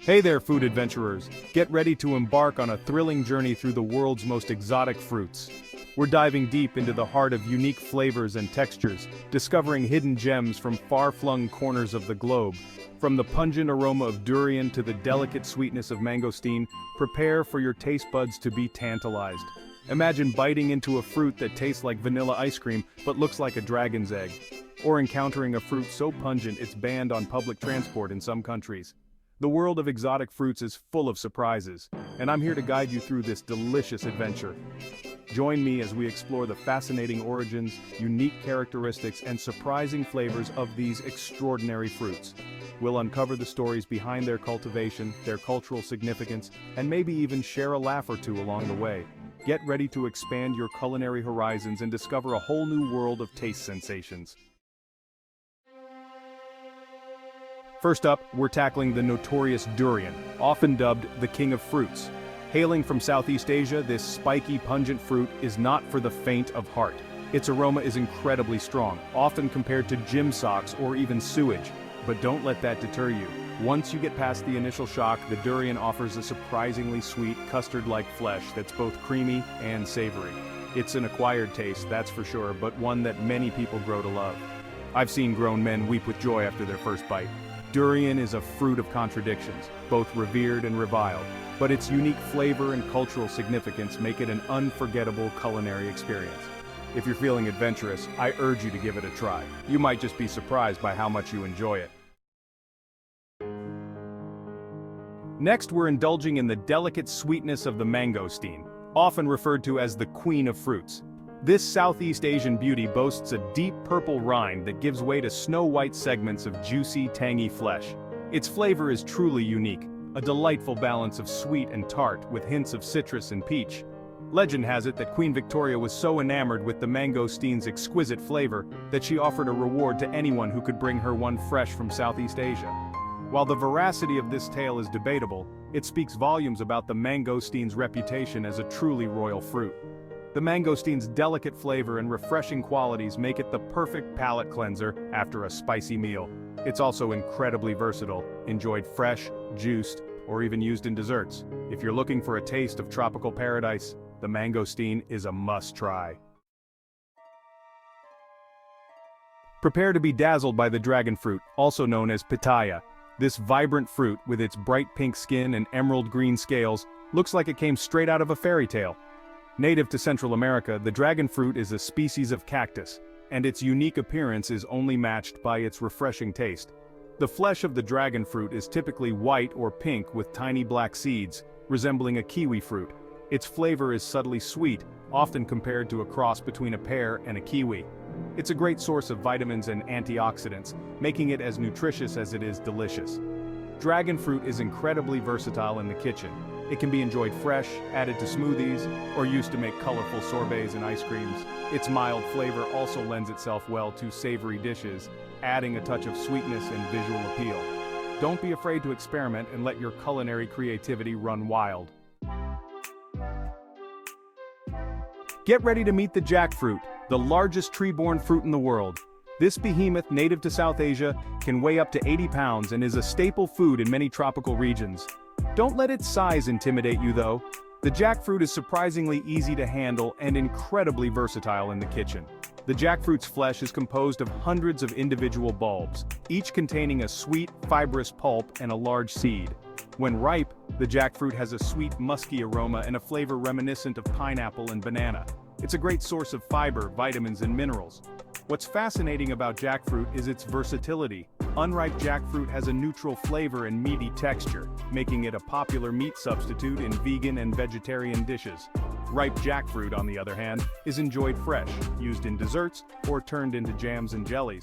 Hey there, food adventurers! Get ready to embark on a thrilling journey through the world's most exotic fruits. We're diving deep into the heart of unique flavors and textures, discovering hidden gems from far-flung corners of the globe. From the pungent aroma of durian to the delicate sweetness of mangosteen, prepare for your taste buds to be tantalized. Imagine biting into a fruit that tastes like vanilla ice cream but looks like a dragon's egg. Or encountering a fruit so pungent it's banned on public transport in some countries. The world of exotic fruits is full of surprises, and I'm here to guide you through this delicious adventure. Join me as we explore the fascinating origins, unique characteristics, and surprising flavors of these extraordinary fruits. We'll uncover the stories behind their cultivation, their cultural significance, and maybe even share a laugh or two along the way. Get ready to expand your culinary horizons and discover a whole new world of taste sensations. First up, we're tackling the notorious durian, often dubbed the king of fruits. Hailing from Southeast Asia, this spiky, pungent fruit is not for the faint of heart. Its aroma is incredibly strong, often compared to gym socks or even sewage. But don't let that deter you. Once you get past the initial shock, the durian offers a surprisingly sweet, custard-like flesh that's both creamy and savory. It's an acquired taste, that's for sure, but one that many people grow to love. I've seen grown men weep with joy after their first bite. Durian is a fruit of contradictions, both revered and reviled, but its unique flavor and cultural significance make it an unforgettable culinary experience. If you're feeling adventurous, I urge you to give it a try. You might just be surprised by how much you enjoy it. Next, we're indulging in the delicate sweetness of the mangosteen, often referred to as the queen of fruits. This Southeast Asian beauty boasts a deep purple rind that gives way to snow-white segments of juicy, tangy flesh. Its flavor is truly unique, a delightful balance of sweet and tart with hints of citrus and peach. Legend has it that Queen Victoria was so enamored with the mangosteen's exquisite flavor that she offered a reward to anyone who could bring her one fresh from Southeast Asia. While the veracity of this tale is debatable, it speaks volumes about the mangosteen's reputation as a truly royal fruit. The mangosteen's delicate flavor and refreshing qualities make it the perfect palate cleanser after a spicy meal. It's also incredibly versatile, enjoyed fresh, juiced, or even used in desserts. If you're looking for a taste of tropical paradise, the mangosteen is a must-try. Prepare to be dazzled by the dragonfruit, also known as pitaya. This vibrant fruit, with its bright pink skin and emerald green scales, looks like it came straight out of a fairy tale. Native to Central America, the dragonfruit is a species of cactus, and its unique appearance is only matched by its refreshing taste. The flesh of the dragonfruit is typically white or pink with tiny black seeds, resembling a kiwi fruit. Its flavor is subtly sweet, often compared to a cross between a pear and a kiwi. It's a great source of vitamins and antioxidants, making it as nutritious as it is delicious. Dragonfruit is incredibly versatile in the kitchen. It can be enjoyed fresh, added to smoothies, or used to make colorful sorbets and ice creams. Its mild flavor also lends itself well to savory dishes, adding a touch of sweetness and visual appeal. Don't be afraid to experiment and let your culinary creativity run wild. Get ready to meet the jackfruit, the largest tree-borne fruit in the world. This behemoth, native to South Asia, can weigh up to 80 pounds and is a staple food in many tropical regions. Don't let its size intimidate you though. The jackfruit is surprisingly easy to handle and incredibly versatile in the kitchen. The jackfruit's flesh is composed of hundreds of individual bulbs, each containing a sweet, fibrous pulp and a large seed. When ripe, the jackfruit has a sweet, musky aroma and a flavor reminiscent of pineapple and banana. It's a great source of fiber, vitamins, and minerals. What's fascinating about jackfruit is its versatility. Unripe jackfruit has a neutral flavor and meaty texture, making it a popular meat substitute in vegan and vegetarian dishes. Ripe jackfruit, on the other hand, is enjoyed fresh, used in desserts, or turned into jams and jellies.